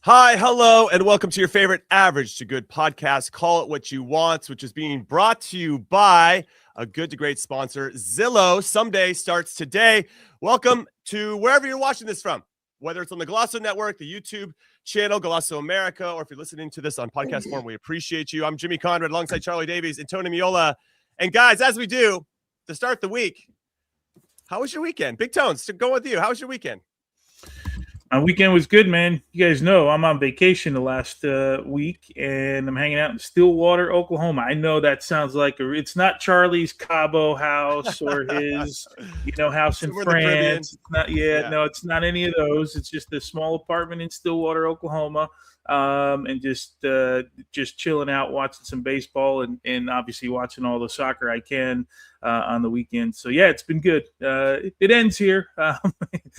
Hi, hello, and welcome to your favorite average to good podcast, Call It What You Want, which is being brought to you by a good to great sponsor, Zillow. Someday starts today. Welcome to wherever you're watching this from, whether it's on the Golasso Network, the YouTube channel, Golasso America, or if you're listening to this on podcast form, we appreciate you. I'm Jimmy Conrad alongside Charlie Davies and Tony Miola. And guys, as we do to start the week, how was your weekend? Big Tones, to go with you. How was your weekend? My weekend was good, man. You guys know I'm on vacation the last week, and I'm hanging out in Stillwater, Oklahoma. I know that sounds like it's not Charlie's Cabo house or his, house in France. It's not, no, it's not any of those. It's just a small apartment in Stillwater, Oklahoma, and just chilling out, watching some baseball, and obviously watching all the soccer I can on the weekend. So yeah, it's been good. It ends here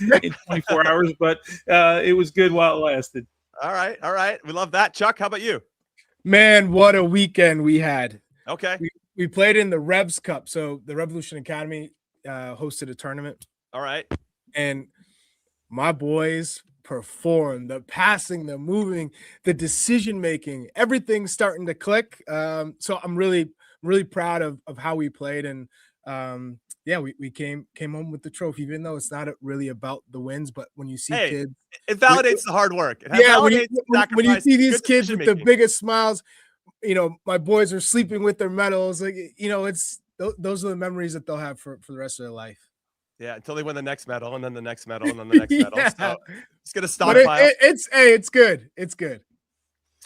in 24 hours, but it was good while it lasted. All right. We love that. Chuck, how about you? Man, what a weekend we had. Okay. We played in the Revs Cup. So the Revolution Academy hosted a tournament. All right. And my boys performed. The passing, the moving, the decision-making, everything's starting to click. So I'm really proud of how we played. And we came home with the trophy, even though it's not really about the wins. But when you see kids, it validates the hard work. When you see these kids with the biggest smiles, my boys are sleeping with their medals. Like, it's those are the memories that they'll have for the rest of their life. Yeah, until they win the next medal, and then the next medal, and then the next medal. So it's gonna stop. It's good. It's good.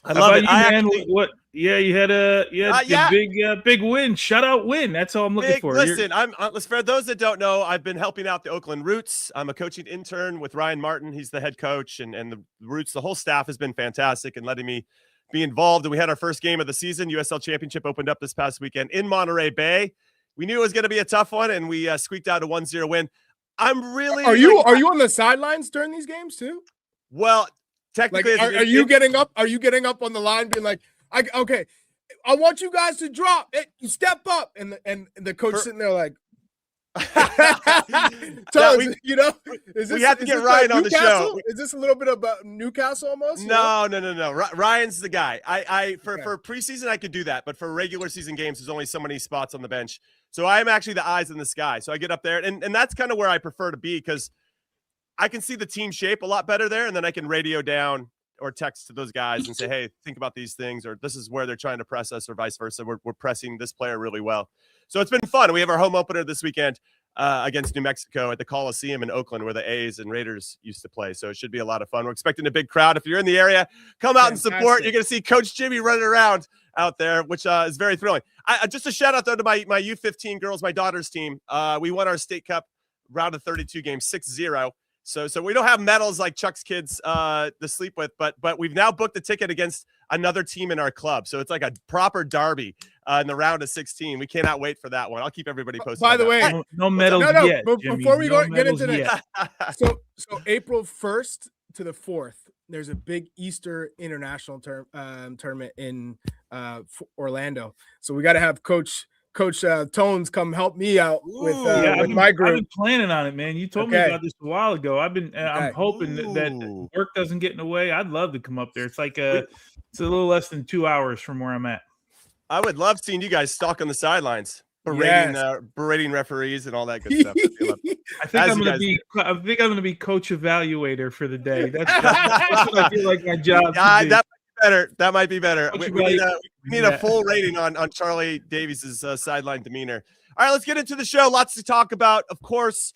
I love it. What? Yeah, you had a big win, shutout win. That's all I'm looking for. Listen, for those that don't know, I've been helping out the Oakland Roots. I'm a coaching intern with Ryan Martin. He's the head coach, and the Roots, the whole staff has been fantastic and letting me be involved. And we had our first game of the season. USL Championship opened up this past weekend in Monterey Bay. We knew it was going to be a tough one, and we squeaked out a 1-0 win. I'm really. Are you on the sidelines during these games too? Well, technically, are you getting up? Are you getting up on the line, being like, okay, I want you guys to drop it, step up, and the coach sitting there like, we have to get Ryan on the show. Is this a little bit about Newcastle almost? No. Ryan's the guy. For preseason I could do that, but for regular season games, there's only so many spots on the bench. So I am actually the eyes in the sky. So I get up there, and that's kind of where I prefer to be, because I can see the team shape a lot better there, and then I can radio down or text to those guys and say, hey, think about these things, or this is where they're trying to press us, or vice versa. We're pressing this player really well. So it's been fun. We have our home opener this weekend against New Mexico at the Coliseum in Oakland, where the A's and Raiders used to play. So it should be a lot of fun. We're expecting a big crowd. If you're in the area, come out and support. You're going to see Coach Jimmy running around out there, which is very thrilling. Just a shout out, though, to my U15 girls, my daughter's team. We won our state cup round of 32 games, 6-0. So we don't have medals like Chuck's kids to sleep with, but we've now booked a ticket against another team in our club. So it's like a proper derby in the round of 16. We cannot wait for that one. I'll keep everybody posted. By the way, no medals yet. Before we get into that, so April 1st to the 4th, there's a big Easter international tournament in Orlando. So we got to have Coach Tones come help me out with my group. I've been planning on it, man. You told me about this a while ago. I'm hoping that work doesn't get in the way. I'd love to come up there. It's it's a little less than 2 hours from where I'm at. I would love seeing you guys stalk on the sidelines, berating referees and all that good stuff. I think I'm going to be coach evaluator for the day. That's what I feel like my job. That might be better. We need a full rating on Charlie Davies's sideline demeanor. All right, let's get into the show. Lots to talk about. Of course,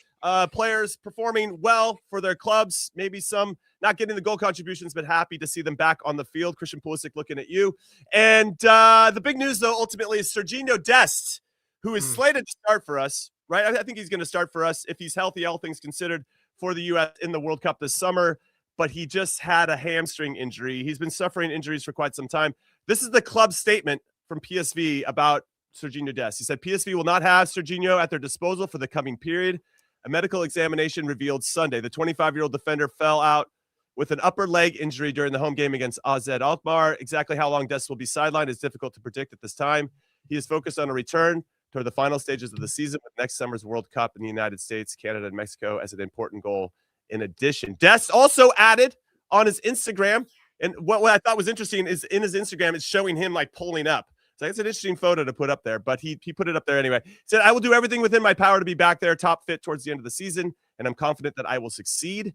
players performing well for their clubs. Maybe some not getting the goal contributions, but happy to see them back on the field. Christian Pulisic looking at you. And the big news, though, ultimately is Sergiño Dest, who is slated to start for us, right? I think he's going to start for us if he's healthy, all things considered, for the U.S. in the World Cup this summer. But he just had a hamstring injury. He's been suffering injuries for quite some time. This is the club statement from PSV about Sergiño Dest. He said, PSV will not have Sergiño at their disposal for the coming period. A medical examination revealed Sunday the 25-year-old defender fell out with an upper leg injury during the home game against AZ Alkmaar. Exactly how long Dest will be sidelined is difficult to predict at this time. He is focused on a return toward the final stages of the season with next summer's World Cup in the United States, Canada, and Mexico as an important goal in addition. Dest also added on his Instagram And what I thought was interesting is in his Instagram, it's showing him like pulling up. So it's an interesting photo to put up there, but he put it up there anyway. He said, I will do everything within my power to be back there, top fit towards the end of the season, and I'm confident that I will succeed.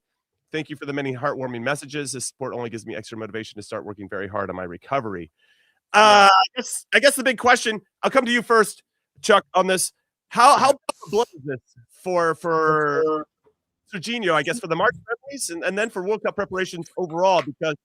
Thank you for the many heartwarming messages. This support only gives me extra motivation to start working very hard on my recovery. I guess the big question, I'll come to you first, Chuck, on this. How blood is this for Sergiño, I guess, for the March friendlies and then for World Cup preparations overall, because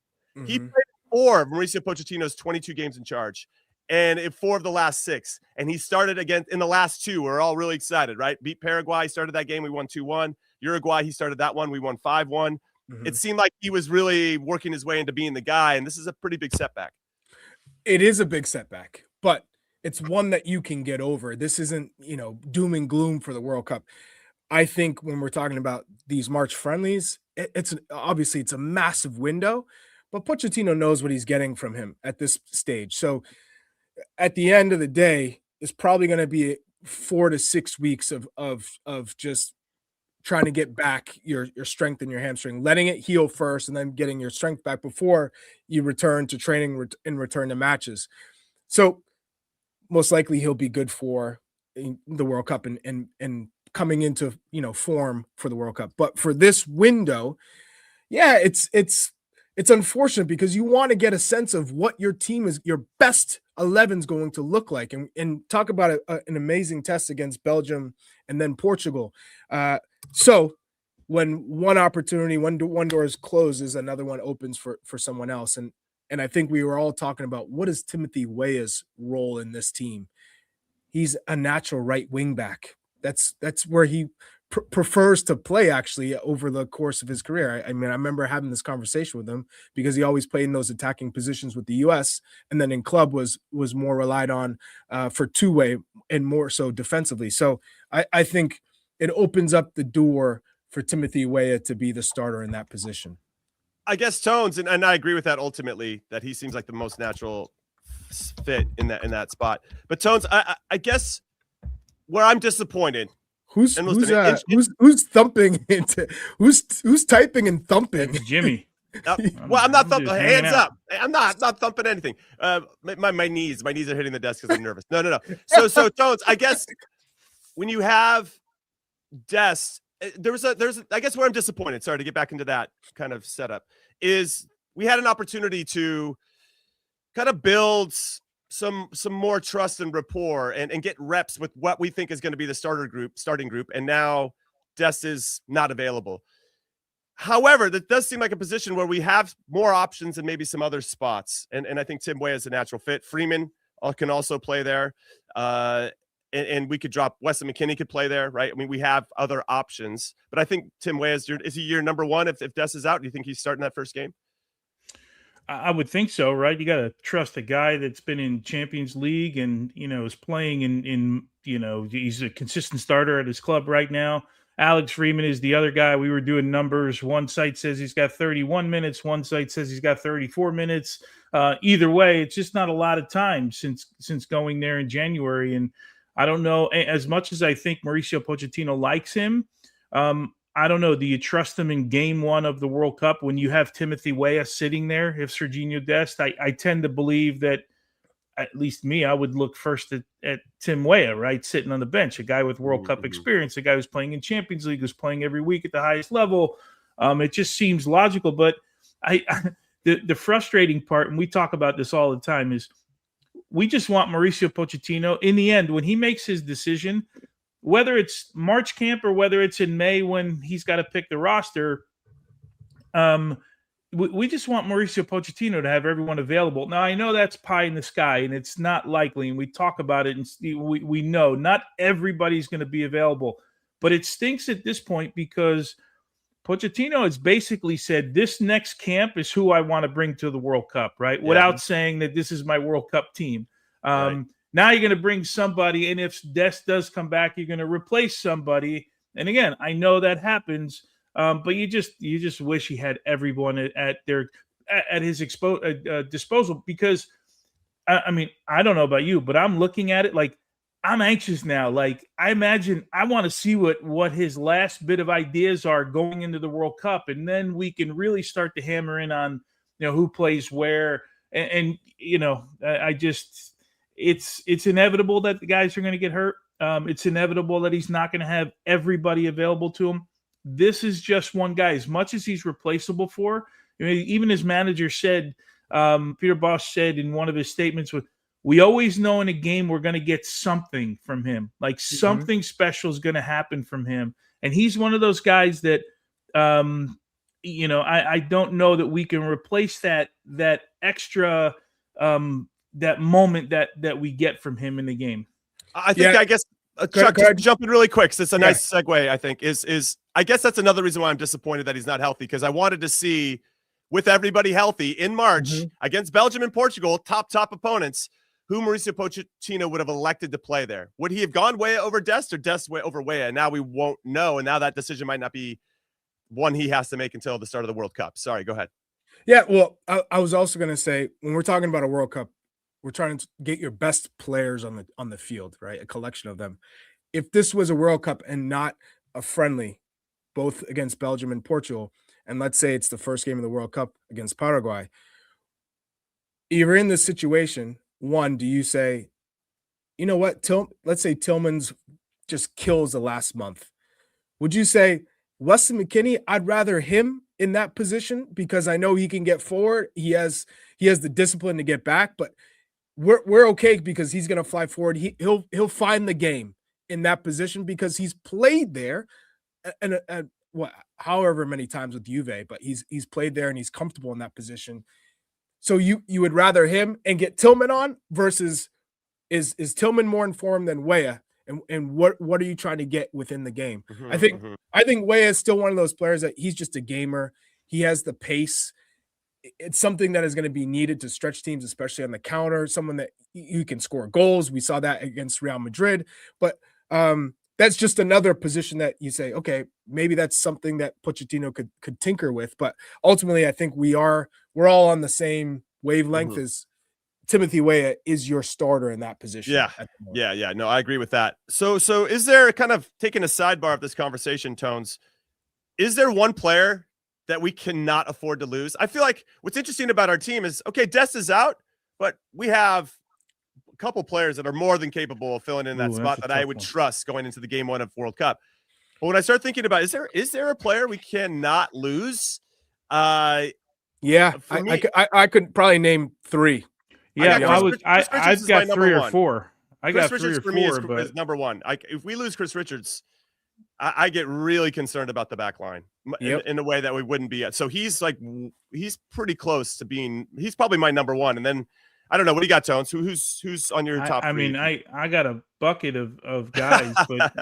he played 4 of Mauricio Pochettino's 22 games in charge, and in 4 of the last 6. And he started again in the last 2. We're all really excited, right? Beat Paraguay, started that game, we won 2-1. Uruguay, he started that one, we won 5-1. It seemed like he was really working his way into being the guy, and this is a pretty big setback. It is a big setback, but it's one that you can get over. This isn't, doom and gloom for the World Cup. I think when we're talking about these March friendlies, it's a massive window, but Pochettino knows what he's getting from him at this stage. So at the end of the day, it's probably going to be 4 to 6 weeks of just trying to get back your strength in your hamstring, letting it heal first, and then getting your strength back before you return to training and return to matches. So most likely he'll be good for the World Cup and coming into form for the World Cup. But for this window, it's unfortunate because you want to get a sense of what your team is, your best 11 is going to look like, and talk about an amazing test against Belgium and then Portugal. So when one door is closes, another one opens for someone else. And I think we were all talking about, what is Timothy Weah's role in this team? He's a natural right wing back. That's where he prefers to play, actually, over the course of his career. I mean, I remember having this conversation with him because he always played in those attacking positions with the U.S. and then in club was more relied on for two-way and more so defensively. So I think it opens up the door for Timothy Weah to be the starter in that position. I guess Tones, and I agree with that ultimately, that he seems like the most natural fit in that spot. But Tones, I guess where I'm disappointed. Who's thumping into who's typing and thumping? Jimmy. Well, I'm not thumping. Hands up. I'm not thumping anything. My knees are hitting the desk because I'm nervous. No. So Tones, I guess when you have Dest, there's I guess where I'm disappointed. Sorry to get back into that kind of setup is we had an opportunity to kind of build some more trust and rapport and get reps with what we think is going to be the starting group. And now Dest is not available. However, that does seem like a position where we have more options and maybe some other spots. And I think Tim Weah is a natural fit. Freeman can also play there. And we could drop Weston McKennie could play there, right? I mean, we have other options, but I think Tim Weah is he your number one if Dest is out? Do you think he's starting that first game? I would think so, right? You got to trust a guy that's been in Champions League and, is playing in he's a consistent starter at his club right now. Alex Freeman is the other guy. We were doing numbers. One site says he's got 31 minutes. One site says he's got 34 minutes. Either way, it's just not a lot of time since going there in January. And I don't know, as much as I think Mauricio Pochettino likes him, I don't know. Do you trust him in game 1 of the World Cup when you have Timothy Weah sitting there? If Sergiño Dest, I tend to believe that, at least me, I would look first at Tim Weah, right? Sitting on the bench, a guy with World Cup experience, a guy who's playing in Champions League, who's playing every week at the highest level. It just seems logical. But the frustrating part, and we talk about this all the time, is we just want Mauricio Pochettino, in the end, when he makes his decision, whether it's March camp or whether it's in May when he's got to pick the roster, we just want Mauricio Pochettino to have everyone available. Now, I know that's pie in the sky, and it's not likely, and we talk about it, and we know not everybody's going to be available. But it stinks at this point because Pochettino has basically said this next camp is who I want to bring to the World Cup, right? Yeah. Without saying that this is my World Cup team. Right. Now you're going to bring somebody, and if Dest does come back, you're going to replace somebody. And again, I know that happens, but you just wish he had everyone at his disposal. Because I mean, I don't know about you, but I'm looking at it like I'm anxious now. Like I imagine I want to see what his last bit of ideas are going into the World Cup, and then we can really start to hammer in on who plays where, and I just it's inevitable that the guys are going to get hurt. It's inevitable that he's not going to have everybody available to him. This is just one guy. As much as he's replaceable for, even his manager said, Peter Bosz said in one of his statements, we always know in a game we're going to get something from him. Like something special is going to happen from him. And he's one of those guys that, I don't know that we can replace that extra, that moment that we get from him in the game. I guess Chuck, just jump in really quick, because it's a nice segue, I think, is I guess that's another reason why I'm disappointed that he's not healthy, because I wanted to see, with everybody healthy in March against Belgium and Portugal, top opponents, who Mauricio Pochettino would have elected to play there. Would he have gone Weah over Dest or Dest over Weah? Now we won't know, and now that decision might not be one he has to make until the start of the World Cup. Sorry, go ahead. Yeah, well, I was also going to say, when we're talking about a World Cup, we're trying to get your best players on the field, right? A collection of them. If this was a World Cup and not a friendly, both against Belgium and Portugal, and let's say it's the first game of the World Cup against Paraguay, you're in this situation. One, do you say, you know what, let's say Tillman's just kills the last month. Would you say, Weston McKennie, I'd rather him in that position because I know he can get forward. He has the discipline to get back, but we're okay because he's going to fly forward. He'll find the game in that position because he's played there and however many times with Juve, but he's played there and he's comfortable in that position. So you would rather him and get Tillman on versus is Tillman more informed than Weah? And what are you trying to get within the game? I think Weah is still one of those players that he's just a gamer. He has the pace. It's something that is going to be needed to stretch teams, especially on the counter. Someone that you can score goals. We saw that against Real Madrid. But that's just another position that you say, okay, maybe that's something that Pochettino could tinker with. But ultimately, I think we're all on the same wavelength as Timothy Weah is your starter in that position. Yeah. No, I agree with that. So is there, kind of taking a sidebar of this conversation, Tones, is there one player that we cannot afford to lose? I feel like what's interesting about our team is, okay, Dest is out, but we have a couple players that are more than capable of filling in that spot that I would trust going into the game one of World Cup. But when I start thinking about, is there a player we cannot lose? I could probably name three. Yeah, I've got three or four. Chris Richards for me is number one. If we lose Chris Richards, I get really concerned about the back line in a way that we wouldn't be at. So he's pretty close to being. He's probably my number one. And then I don't know, what do you got, Tones? Who's on your top? I mean, I got a bucket of guys, but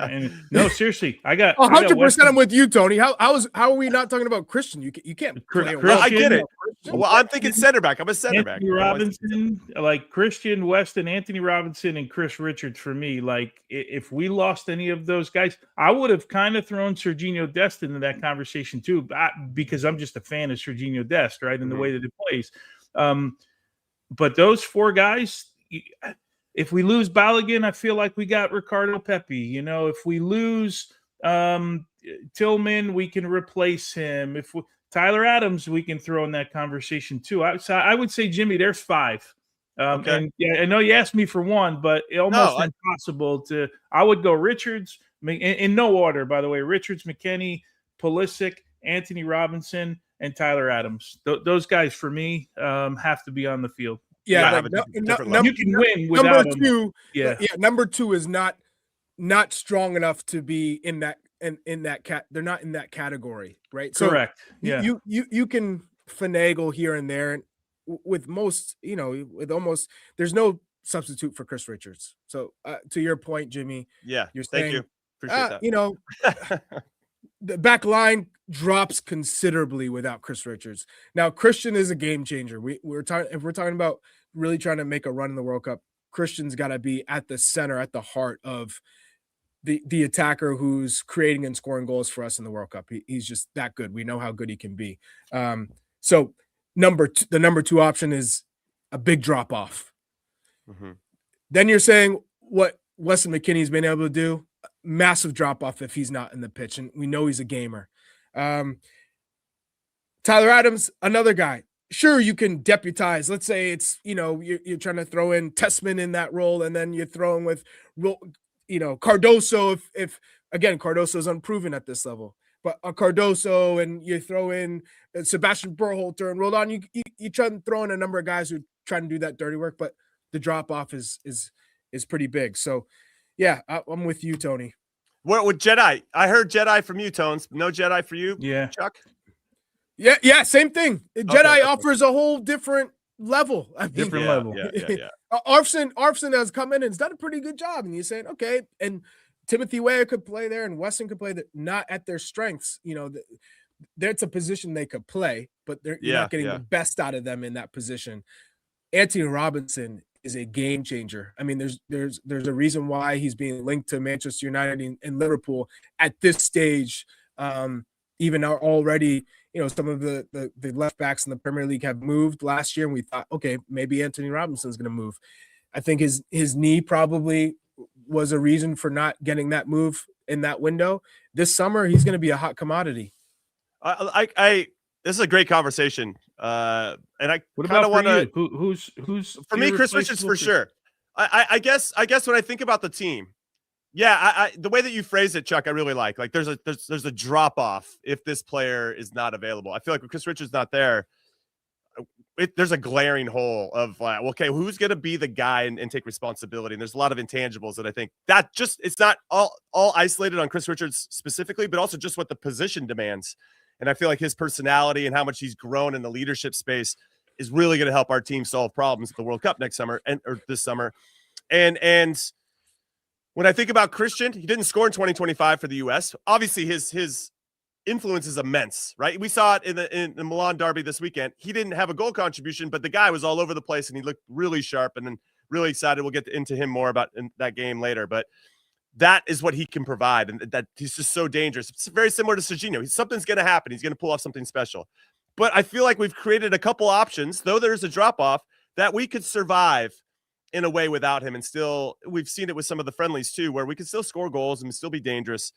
no, seriously, I got 100%. I'm with you, Tony. How are we not talking about Christian? You can't. I get it. Well, I'm thinking center back. I'm a center back. Anthony Robinson, like Christian, Weston, Anthony Robinson, and Chris Richards for me. Like, if we lost any of those guys, I would have kind of thrown Sergiño Dest into that conversation too, because I'm just a fan of Sergiño Dest, right, and the way that it plays. But those four guys, if we lose Balogun, I feel like we got Ricardo Pepi. If we lose Tillman, we can replace him. Tyler Adams, we can throw in that conversation too. So I would say, Jimmy, there's five. Okay. And I know you asked me for one, but it almost impossible to. I would go Richards in no order, by the way. Richards, McKennie, Pulisic, Anthony Robinson, and Tyler Adams. Those guys for me have to be on the field. Yeah, you can win without number two. Number two is not strong enough to be in that. In that they're not in that category, right? Correct. So you can finagle here and there, and with most, there's no substitute for Chris Richards. So to your point, Jimmy, you're saying, thank you. Appreciate that. The back line drops considerably without Chris Richards. Now, Christian is a game changer. If we're talking about really trying to make a run in the World Cup, Christian's got to be at the center, at the heart of the attacker who's creating and scoring goals for us in the World Cup. He's just that good. We know how good he can be. So the number two option is a big drop off. Then you're saying what Weston McKennie's been able to do, massive drop off if he's not in the pitch, and we know he's a gamer. Tyler Adams, another guy. sure, you can deputize. Let's say it's, you're trying to throw in Tessman in that role, and then you're throwing with, Cardoso. If again, Cardoso is unproven at this level, but a Cardoso, and you throw in Sebastian Berhalter and Roldan, you try to throw in a number of guys who try to do that dirty work, but the drop off is pretty big. So, yeah, I'm with you, Tony. What with Jedi? I heard Jedi from you, Tones. No Jedi for you, Chuck? Yeah, same thing. Jedi offers a whole different level. Different level. Yeah. Arfson has come in and has done a pretty good job. And you're saying, okay, and Timothy Weah could play there, and Weston could play there, not at their strengths. That's a position they could play, but you're not getting the best out of them in that position. Anthony Robinson is a game changer. I mean, there's a reason why he's being linked to Manchester United and Liverpool at this stage. Even already, some of the left backs in the Premier League have moved last year, and we thought, okay, maybe Anthony Robinson's going to move. I think his knee probably was a reason for not getting that move in that window. This summer, he's going to be a hot commodity. This is a great conversation. And I kind of want to. Who's for me? Chris Richards for sure. I guess when I think about the team, the way that you phrase it, Chuck, I really like. Like there's a drop off if this player is not available. I feel like when Chris Richards not there, there's a glaring hole of okay, who's going to be the guy and take responsibility? And there's a lot of intangibles that I think that it's not all isolated on Chris Richards specifically, but also just what the position demands. And I feel like his personality and how much he's grown in the leadership space is really going to help our team solve problems at the World Cup next summer or this summer. And when I think about Christian, he didn't score in 2025 for the U.S. Obviously, his influence is immense, right? We saw it in the Milan derby this weekend. He didn't have a goal contribution, but the guy was all over the place, and he looked really sharp. And then really excited. We'll get into him more about in that game later, but that is what he can provide, and that he's just so dangerous. It's very similar to Sergiño. Something's going to happen. He's going to pull off something special. But I feel like we've created a couple options, though there's a drop-off, that we could survive in a way without him. And still, we've seen it with some of the friendlies too, where we can still score goals and still be dangerous.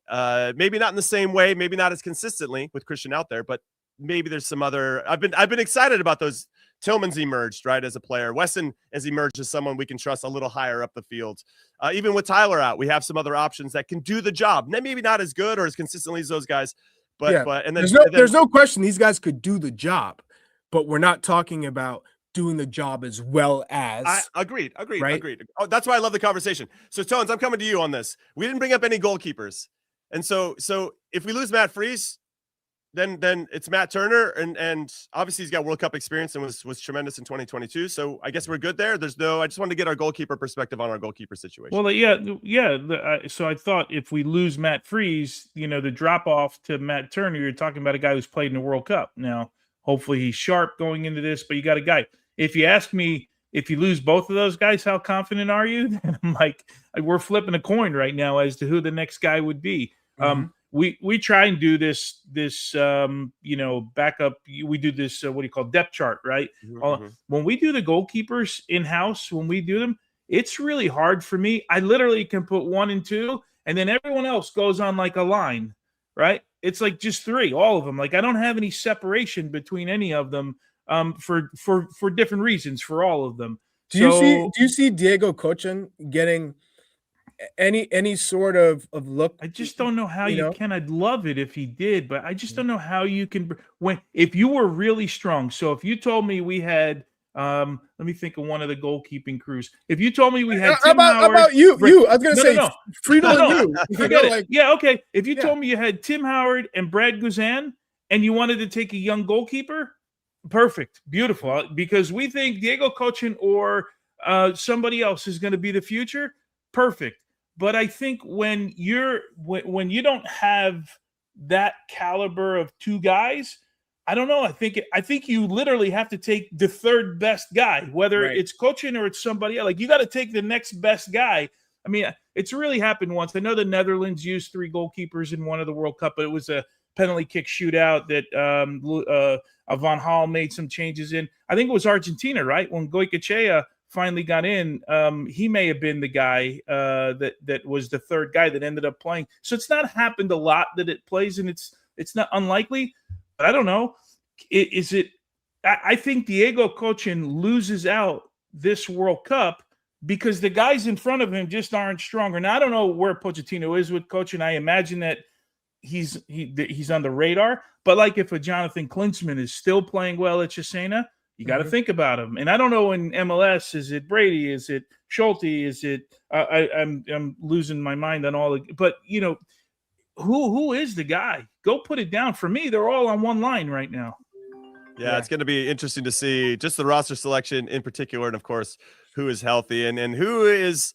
Maybe not in the same way, maybe not as consistently with Christian out there, but maybe there's some other. I've been excited about those. Tillman's emerged, right, as a player. Weston has emerged as someone we can trust a little higher up the field. Even with Tyler out, we have some other options that can do the job. Maybe not as good or as consistently as those guys, but and then there's no question these guys could do the job, but we're not talking about doing the job as well as. Agreed. Oh, that's why I love the conversation. So Tones, I'm coming to you on this. We didn't bring up any goalkeepers, and so if we lose Matt Freese, then it's Matt Turner, and obviously he's got World Cup experience and was tremendous in 2022. So I guess we're good there. I just wanted to get our goalkeeper perspective on our goalkeeper situation. Well, so I thought if we lose Matt Freese, the drop off to Matt Turner, you're talking about a guy who's played in the World Cup. Now, hopefully he's sharp going into this, but you got a guy. If you ask me, if you lose both of those guys, how confident are you? Then I'm like, we're flipping a coin right now as to who the next guy would be. Mm-hmm. We try and do this backup. We do this what do you call depth chart, right? Mm-hmm. When we do the goalkeepers in house, when we do them, it's really hard for me. I literally can put 1 and 2, and then everyone else goes on like a line, right? It's like just 3, all of them. Like I don't have any separation between any of them for different reasons for all of them. Do you see Diego Cochin getting any sort of look? I just don't know how you can. I'd love it if he did, but I just don't know how you can if you were really strong. So if you told me we had let me think of one of the goalkeeping crews. If you told me we had how about you I was gonna say Friedel and you forget it. Yeah, okay. If you told me you had Tim Howard and Brad Guzan and you wanted to take a young goalkeeper, perfect, beautiful, because we think Diego Cochin or somebody else is going to be the future. Perfect. But I think when you don't have that caliber of 2 guys, I don't know. I think you literally have to take the third best guy, whether it's Cochin or it's somebody else. Like you got to take the next best guy. I mean, it's really happened once. I know the Netherlands used 3 goalkeepers in one of the World Cup, but it was a penalty kick shootout that Van Gaal made some changes in. I think it was Argentina, right? When Goycochea finally got in, he may have been the guy that was the third guy that ended up playing. So it's not happened a lot that it plays, and it's not unlikely. But I don't know. Is it I think Diego Cochin loses out this World Cup because the guys in front of him just aren't stronger. Now, I don't know where Pochettino is with Cochin. I imagine that he's on the radar. But like if a Jonathan Klinsmann is still playing well at Cesena, you got to think about him. And I don't know in MLS, is it Brady? Is it Schulte? Is it I'm losing my mind on all the – but, you know, who is the guy? Go put it down. For me, they're all on one line right now. Yeah, it's going to be interesting to see just the roster selection in particular, and of course, who is healthy and who is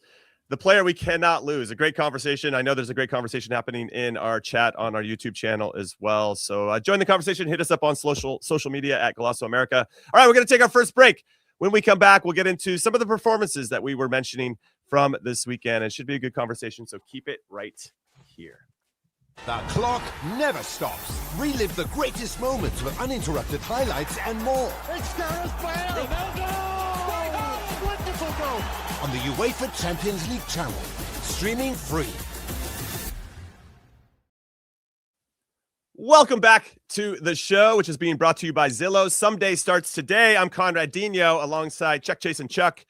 the player we cannot lose. A great conversation. I know there's a great conversation happening in our chat on our YouTube channel as well. So join the conversation. Hit us up on social media at Golasso America. All right, we're going to take our first break. When we come back, we'll get into some of the performances that we were mentioning from this weekend. It should be a good conversation, so keep it right here. The clock never stops. Relive the greatest moments with uninterrupted highlights and more. It's Gareth Bale! Ronaldo! Wonderful goal! On the UEFA Champions League channel. Streaming free. Welcome back to the show, which is being brought to you by Zillow. Someday starts today. I'm Conrad Dino alongside Chuck, Chase, and Chuck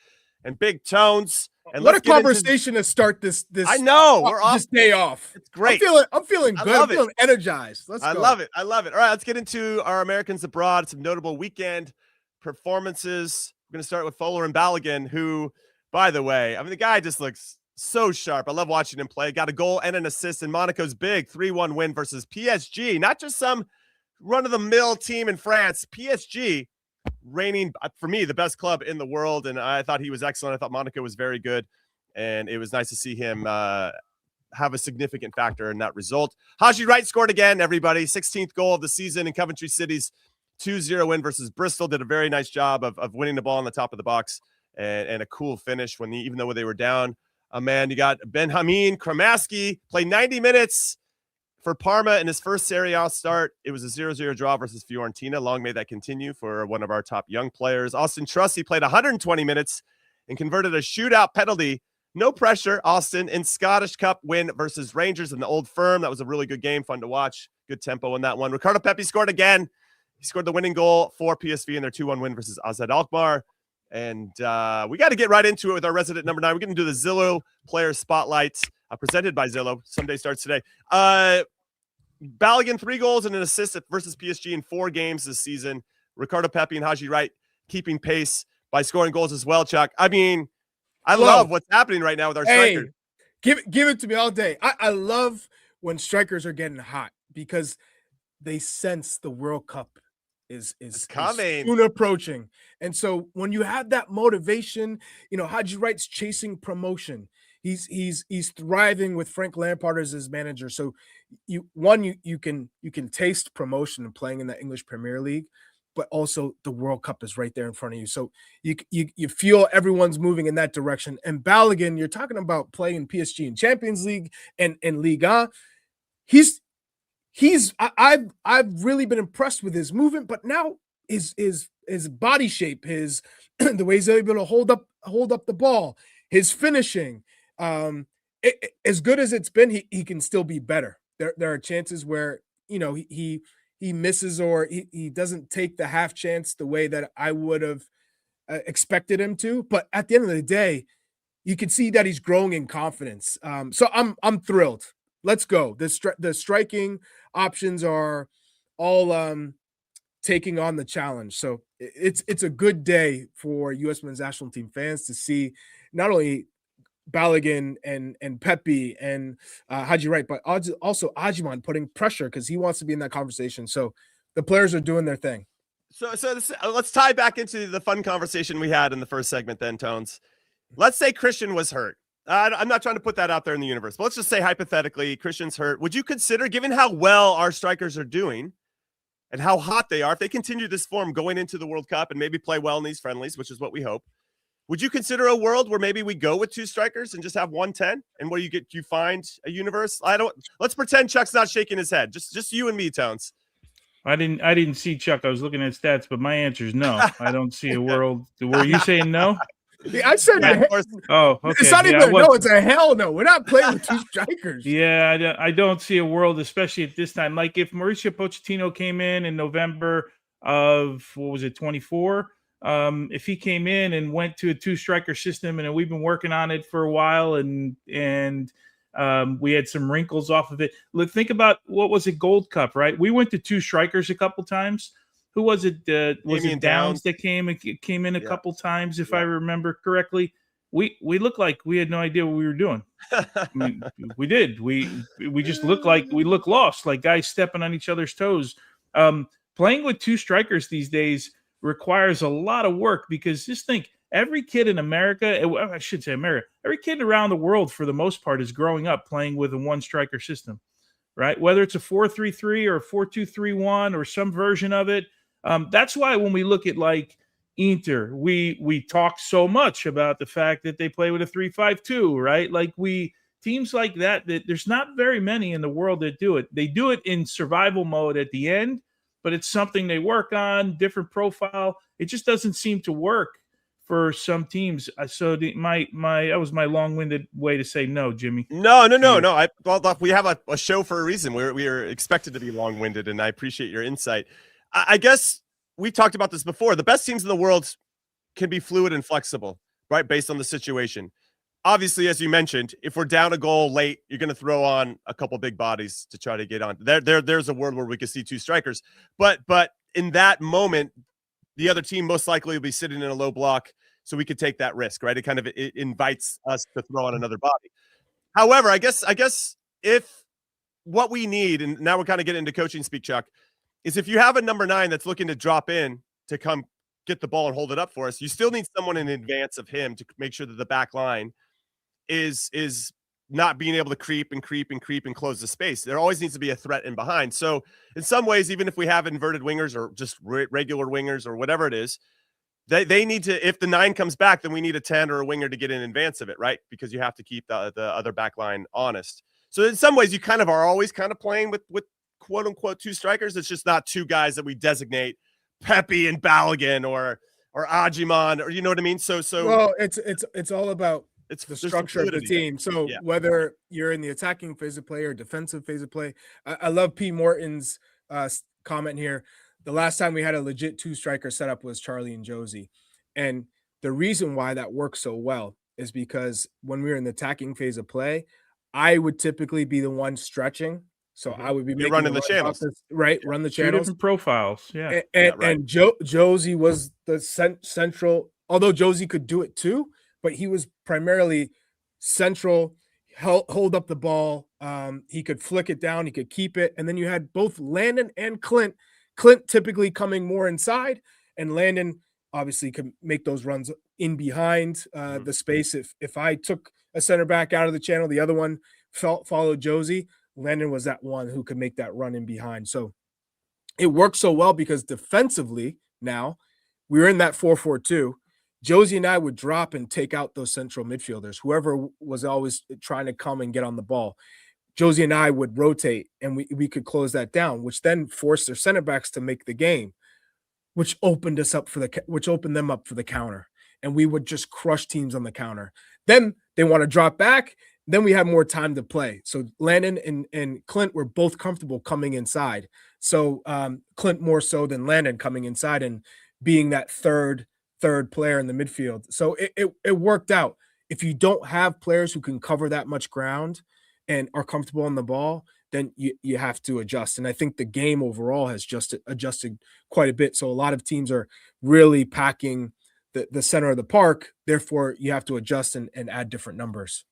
and Big Tones. And what a conversation to start this. I know we're off this day off. It's great. I'm feeling good. I'm feeling energized. Let's go. I love it. All right, let's get into our Americans abroad. Some notable weekend performances. We're going to start with Folarin Balogun, who, by the way, I mean, the guy just looks so sharp. I love watching him play. Got a goal and an assist in Monaco's big 3-1 win versus PSG. Not just some run-of-the-mill team in France. PSG reigning, for me, the best club in the world, and I thought he was excellent. I thought Monaco was very good, and it was nice to see him have a significant factor in that result. Haji Wright scored again, everybody. 16th goal of the season in Coventry City's 2-0 win versus Bristol. Did a very nice job of winning the ball on the top of the box and a cool finish even though they were down. Man, you got Benjamin Kramaski, played 90 minutes for Parma in his first Serie A start. It was a 0-0 draw versus Fiorentina. Long may that continue for one of our top young players. Austin Trusty played 120 minutes and converted a shootout penalty. No pressure, Austin, in Scottish Cup win versus Rangers in the Old Firm. That was a really good game, fun to watch. Good tempo in that one. Ricardo Pepi scored again. He scored the winning goal for PSV in their 2-1 win versus AZ Alkmaar. And we got to get right into it with our resident number 9. We're going to do the Zillow player spotlight presented by Zillow. Someday starts today. Balogun, 3 goals and an assist versus PSG in 4 games this season. Ricardo Pepi and Haji Wright keeping pace by scoring goals as well, Chuck. I mean, I love what's happening right now with our strikers. Give it to me all day. I love when strikers are getting hot because they sense the World Cup is coming, soon approaching. And so when you have that motivation, you know, Haji Wright's chasing promotion. He's thriving with Frank Lampard as his manager. So you can taste promotion and playing in the English Premier League, but also the World Cup is right there in front of you. So you feel everyone's moving in that direction. And Balogun, you're talking about playing PSG in Champions League and Liga. I've really been impressed with his movement, but now his body shape, the way he's able to hold up the ball, his finishing, as good as it's been, he can still be better. There are chances where, you know, he misses or he doesn't take the half chance the way that I would have expected him to. But at the end of the day, you can see that he's growing in confidence. So I'm thrilled. Let's go. The striking options are all taking on the challenge. So it's a good day for U.S. men's national team fans to see not only Balogun and Pepi and Haji Wright, but also Ajiman putting pressure because he wants to be in that conversation. So the players are doing their thing. So let's tie back into the fun conversation we had in the first segment then, Tones. Let's say Christian was hurt. I'm not trying to put that out there in the universe, but let's just say hypothetically Christian's hurt. Would you consider, given how well our strikers are doing and how hot they are, if they continue this form going into the World Cup and maybe play well in these friendlies, which is what we hope, would you consider a world where maybe we go with 2 strikers and just have 110 and where you find a universe? Let's pretend Chuck's not shaking his head. Just you and me, Tones. I didn't see Chuck. I was looking at stats, but my answer is no. I don't see a world. Were you saying no? Yeah, I said oh, okay. It's not even no, it's a hell no. We're not playing with 2 strikers. Yeah, I don't see a world, especially at this time. Like if Mauricio Pochettino came in November, of, 24. If he came in and went to a 2-striker system, and we've been working on it for a while, and we had some wrinkles off of it. Look, think about, what was it, Gold Cup, right? We went to 2 strikers a couple times. Who was it? Was it Downs that came in a couple times, if I remember correctly? We looked like we had no idea what we were doing. I mean, we did. We just looked like we looked lost, like guys stepping on each other's toes. Playing with 2 strikers these days requires a lot of work, because just think, every kid in America, I should say America, every kid around the world for the most part is growing up playing with a 1-striker system, right? Whether it's a 4-3-3 or a 4-2-3-1 or some version of it. That's why when we look at like Inter, we talk so much about the fact that they play with a 3-5-2, right? Like teams like that there's not very many in the world that do it. They do it in survival mode at the end, but it's something they work on, different profile. It just doesn't seem to work for some teams. So that was my long-winded way to say no, Jimmy. No. We have a show for a reason. We are expected to be long-winded, and I appreciate your insight. I guess we talked about this before. The best teams in the world can be fluid and flexible, right? Based on the situation. Obviously, as you mentioned, if we're down a goal late, you're going to throw on a couple big bodies to try to get on. There's a world where we could see 2 strikers, but in that moment, the other team most likely will be sitting in a low block, so we could take that risk, right? It invites us to throw on another body. However, I guess if what we need, and now we're kind of getting into coaching speak, Chuck, is if you have a number 9 that's looking to drop in to come get the ball and hold it up for us, you still need someone in advance of him to make sure that the back line is not being able to creep and close the space. There always needs to be a threat in behind. So in some ways, even if we have inverted wingers or just regular wingers or whatever it is, they need to, if the 9 comes back, then we need a 10 or a winger to get in advance of it, right? Because you have to keep the other back line honest. So in some ways, you kind of are always kind of playing with quote unquote 2 strikers. It's just not 2 guys that we designate Pepe and Balogun or Ajiman, or you know what I mean? So well, it's all about the structure of the team. So whether you're in the attacking phase of play or defensive phase of play, I love P. Morton's comment here. The last time we had a legit 2-striker setup was Charlie and Josie. And the reason why that works so well is because when we were in the attacking phase of play, I would typically be the one stretching. So I would be running the channels, right? Run the channels. 2 different profiles, yeah. And Josie was the central, although Josie could do it too, but he was primarily central, hold up the ball. He could flick it down, he could keep it. And then you had both Landon and Clint. Clint typically coming more inside, and Landon obviously could make those runs in behind the space. If I took a center back out of the channel, the other one followed Josie. Landon was that one who could make that run in behind. So it worked so well because defensively now we were in that 4-4-2. Josie and I would drop and take out those central midfielders, whoever was always trying to come and get on the ball. Josie and I would rotate, and we could close that down, which then forced their center backs to make the game, which opened them up for the counter. And we would just crush teams on the counter. Then they want to drop back. Then we had more time to play. So Landon and Clint were both comfortable coming inside. So Clint more so than Landon coming inside and being that third player in the midfield. So it worked out. If you don't have players who can cover that much ground and are comfortable on the ball, then you have to adjust. And I think the game overall has just adjusted quite a bit. So a lot of teams are really packing the center of the park. Therefore, you have to adjust and add different numbers.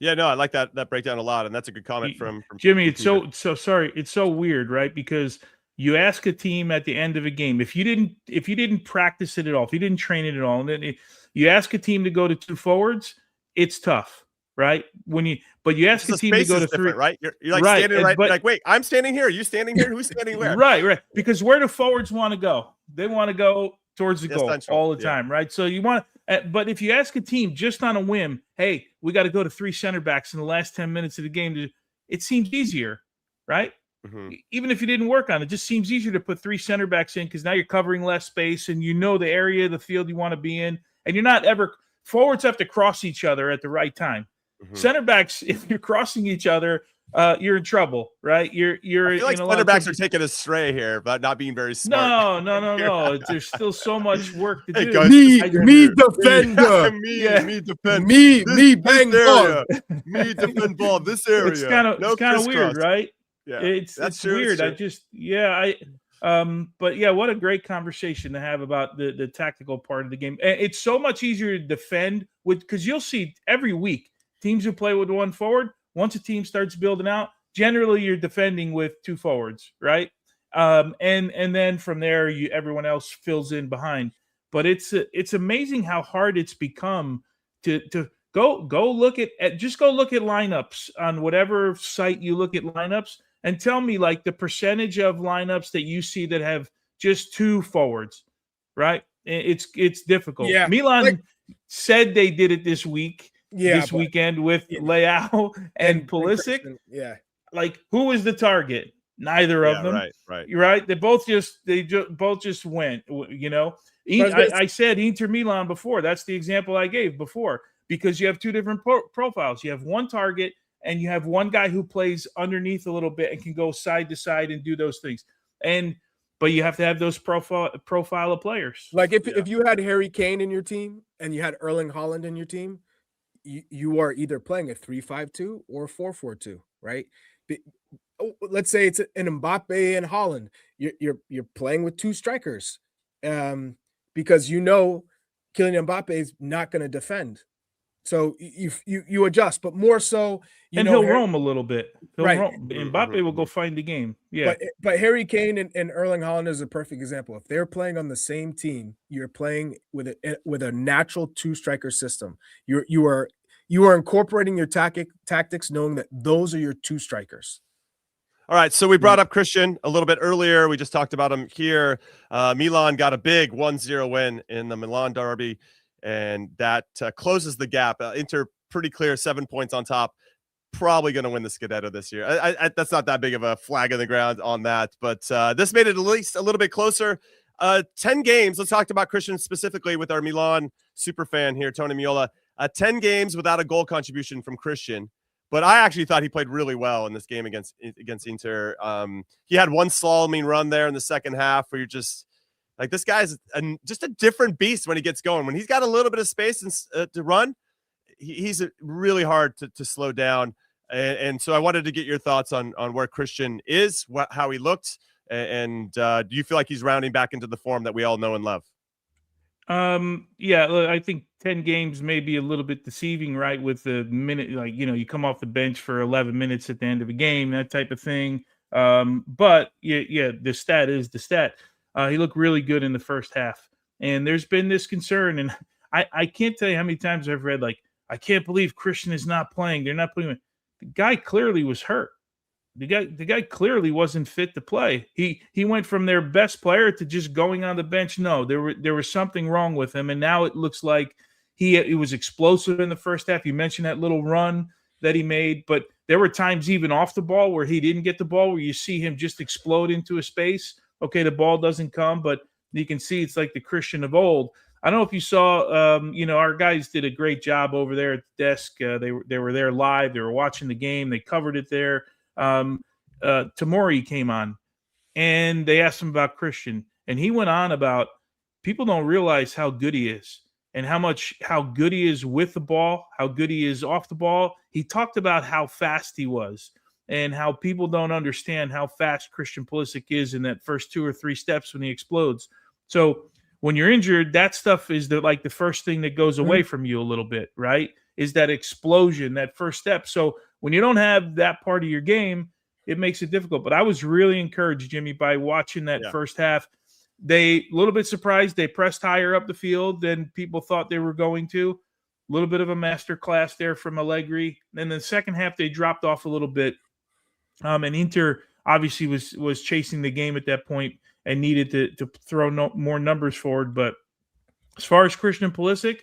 Yeah, no, I like that breakdown a lot, and that's a good comment from Jimmy. It's so sorry. It's so weird, right? Because you ask a team at the end of a game, if you didn't practice it at all, if you didn't train it at all, and then you ask a team to go to 2 forwards, it's tough, right? But you ask a team to go to 3, right? You're like right, standing right, like, wait, I'm standing here. Are you standing here? Who's standing where? Right. Because where do forwards want to go? They want to go towards the goal all the time, right? So you want. But if you ask a team just on a whim, hey, we got to go to 3 center backs in the last 10 minutes of the game, it seems easier, right? Mm-hmm. Even if you didn't work on it, just seems easier to put 3 center backs in because now you're covering less space and you know the area of the field you want to be in. And you're not ever – forwards have to cross each other at the right time. Mm-hmm. Center backs, if you're crossing each other, you're in trouble, right? You're I feel like in a center backs lot are taking a stray here, but not being very smart. No. There's still so much work to Hey, do. guys, Me defender. me defend. Me bang ball. Me defend ball. This area. It's kind of weird, right? Yeah, It's true, weird. True. But yeah, what a great conversation to have about the tactical part of the game. And it's so much easier to defend because you'll see every week teams who play with one forward. Once a team starts building out, generally you're defending with two forwards, right? And then from there, everyone else fills in behind. But it's amazing how hard it's become to go look at lineups on whatever site you look at lineups and tell me like the percentage of lineups that you see that have just two forwards, right? It's difficult. Yeah, Milan said they did it this week. This weekend with Leao and Pulisic. Yeah. Like, who was the target? Neither of them. Right. You're right. They both just went, you know. I said Inter Milan before. That's the example I gave before, because you have two different profiles. You have one target and you have one guy who plays underneath a little bit and can go side to side and do those things. But you have to have those profile of players. Like if you had Harry Kane in your team and you had Erling Haaland in your team, you are either playing a 3-5-2 or 4-4-2, right? Let's say it's an Mbappe and Haaland. You're playing with two strikers, because Kylian Mbappe is not going to defend, so you adjust. But more so, he'll roam a little bit. Right. Mbappe will go find the game. Yeah, but Harry Kane and Erling Haaland is a perfect example. If they're playing on the same team, you're playing with a natural two striker system. You are incorporating your tactics, knowing that those are your two strikers. All right, so we brought up Christian a little bit earlier. We just talked about him here. Milan got a big 1-0 win in the Milan derby, and that closes the gap. Inter pretty clear, 7 points on top. Probably going to win the Scudetto this year. That's not that big of a flag in the ground on that, but this made it at least a little bit closer. 10 games. Let's talk about Christian specifically with our Milan superfan here, Tony Miola. 10 games without a goal contribution from Christian. But I actually thought he played really well in this game against Inter. He had one slaloming run there in the second half where you're just like, this guy's just a different beast when he gets going. When he's got a little bit of space to run, he's really hard to slow down. And so I wanted to get your thoughts on where Christian is, how he looked, and do you feel like he's rounding back into the form that we all know and love? Yeah, look, I think 10 games may be a little bit deceiving, right? With the minute, like, you come off the bench for 11 minutes at the end of a game, that type of thing. But yeah, the stat is the stat. He looked really good in the first half. And there's been this concern, and I can't tell you how many times I've read, like, I can't believe Christian is not playing. They're not putting him. The guy clearly was hurt. The guy clearly wasn't fit to play. He went from their best player to just going on the bench. No, there was something wrong with him, and now it looks like he was explosive in the first half. You mentioned that little run that he made, but there were times even off the ball where he didn't get the ball, where you see him just explode into a space. Okay, the ball doesn't come, but you can see it's like the Christian of old. I don't know if you saw, our guys did a great job over there at the desk. They were there live. They were watching the game. They covered it there. Tamori came on, and they asked him about Christian, and he went on about people don't realize how good he is and how good he is with the ball, how good he is off the ball. He talked about how fast he was and how people don't understand how fast Christian Pulisic is in that first 2 or 3 steps when he explodes. So when you're injured, that stuff is the first thing that goes away from you a little bit, right? Is that explosion, that first step. So when you don't have that part of your game, it makes it difficult. But I was really encouraged, Jimmy, by watching that first half. They a little bit surprised. They pressed higher up the field than people thought they were going to. A little bit of a master class there from Allegri. And the second half, they dropped off a little bit. And Inter obviously was chasing the game at that point and needed to throw more numbers forward. But as far as Christian Pulisic,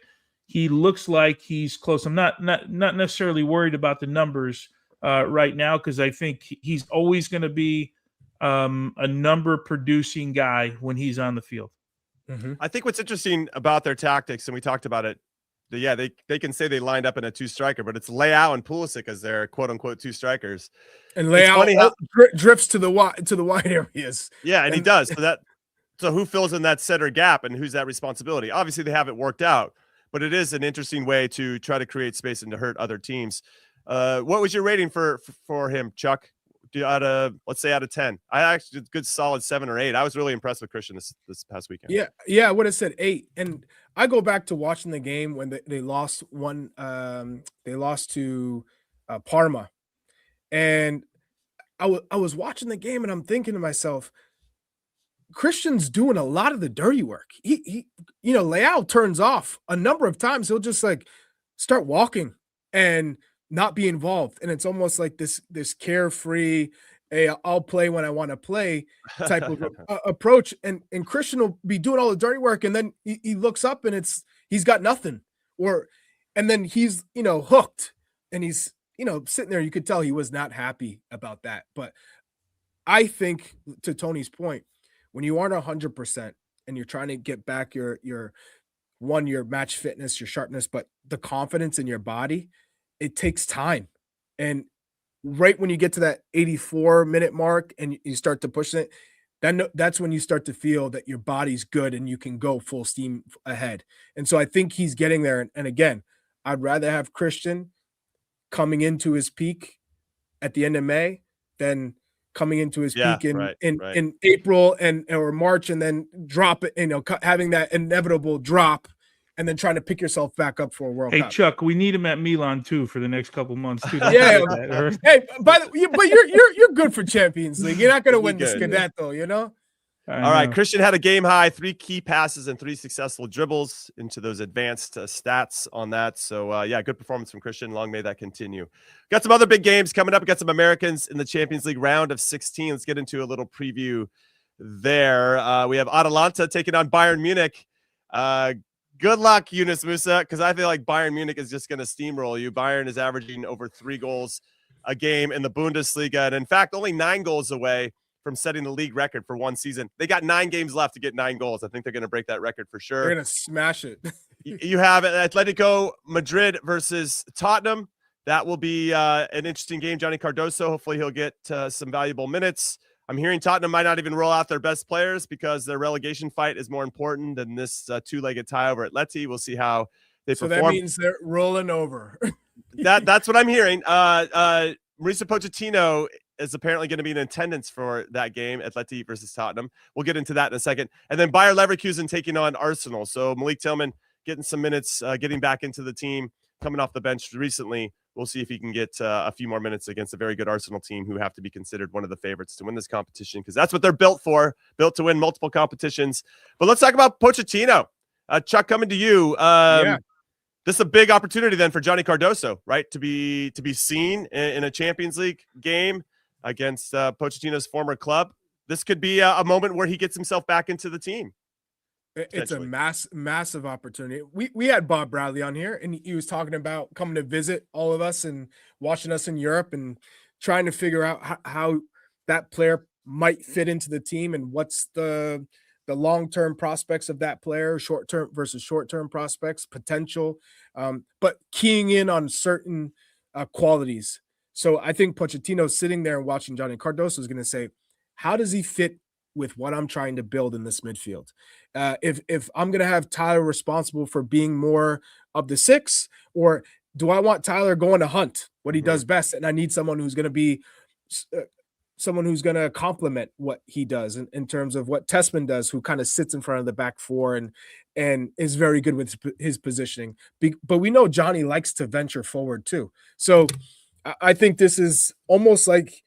he looks like he's close. I'm not necessarily worried about the numbers right now, because I think he's always going to be a number producing guy when he's on the field. I think what's interesting about their tactics, and we talked about it they can say they lined up in a 2-striker, but it's Weah and Pulisic as their quote unquote 2 strikers. And Weah drifts to the wide areas. Yeah, and he does. So who fills in that center gap, and who's that responsibility? Obviously, they have it worked out, but it is an interesting way to try to create space and to hurt other teams. What was your rating for him, Chuck? Let's say out of 10. I actually did a good solid 7 or 8. I was really impressed with Christian this past weekend. Yeah, I would have said 8. And I go back to watching the game when they lost they lost to Parma, and I was watching the game and I'm thinking to myself, Christian's doing a lot of the dirty work. He Leao turns off a number of times. He'll just like start walking and not be involved, and it's almost like this carefree, hey, I'll play when I want to play type of approach. And Christian will be doing all the dirty work, and then he looks up and he's got nothing, and then he's hooked, and he's sitting there. You could tell he was not happy about that. But I think, to Tony's point, when you aren't 100% and you're trying to get back your match fitness, your sharpness, but the confidence in your body, it takes time. And right when you get to that 84-minute mark and you start to push it, that's when you start to feel that your body's good and you can go full steam ahead. And so I think he's getting there. And again, I'd rather have Christian coming into his peak at the end of May than coming into his peak in April or March, and then drop it, having that inevitable drop, and then trying to pick yourself back up for a World Cup. Hey, Chuck, we need him at Milan too for the next couple months too. Yeah. Hey, but you're good for Champions League. You're not going to win the Scudetto, All right, Christian had a game high, 3 key passes and 3 successful dribbles into those advanced stats on that. So, good performance from Christian. Long may that continue. Got some other big games coming up. We got some Americans in the Champions League round of 16. Let's get into a little preview there. We have Atalanta taking on Bayern Munich. Good luck, Yunus Musa, because I feel like Bayern Munich is just going to steamroll you. Bayern is averaging over 3 goals a game in the Bundesliga, and in fact, only 9 goals away from setting the league record for one season. They got 9 games left to get 9 goals. I think they're going to break that record for sure. They're going to smash it. You have Atletico Madrid versus Tottenham. That will be an interesting game. Johnny Cardoso, hopefully he'll get some valuable minutes. I'm hearing Tottenham might not even roll out their best players because their relegation fight is more important than this 2-legged tie over at Leti. We'll see how they perform. So that means they're rolling over. That's what I'm hearing. Mauricio Pochettino is apparently going to be in attendance for that game, Atleti versus Tottenham. We'll get into that in a second. And then Bayer Leverkusen taking on Arsenal. So Malik Tillman getting some minutes, getting back into the team, coming off the bench recently. We'll see if he can get a few more minutes against a very good Arsenal team who have to be considered one of the favorites to win this competition, because that's what they're built for, built to win multiple competitions. But let's talk about Pochettino. Chuck, coming to you. This is a big opportunity then for Johnny Cardoso, right? To be seen in a Champions League game against Pochettino's former club. This could be a moment where he gets himself back into the team. It's a massive opportunity. We had Bob Bradley on here, and he was talking about coming to visit all of us and watching us in Europe and trying to figure out how that player might fit into the team and what's the long-term prospects of that player, short-term versus short-term prospects, potential, but keying in on certain qualities. So I think Pochettino sitting there and watching Johnny Cardoso is going to say, how does he fit with what I'm trying to build in this midfield? If I'm going to have Tyler responsible for being more of the 6, or do I want Tyler going to hunt what he does best? And I need someone who's going to be someone who's going to complement what he does in terms of what Tessman does, who kind of sits in front of the back 4 and is very good with his positioning. But we know Johnny likes to venture forward too. So I think this is almost like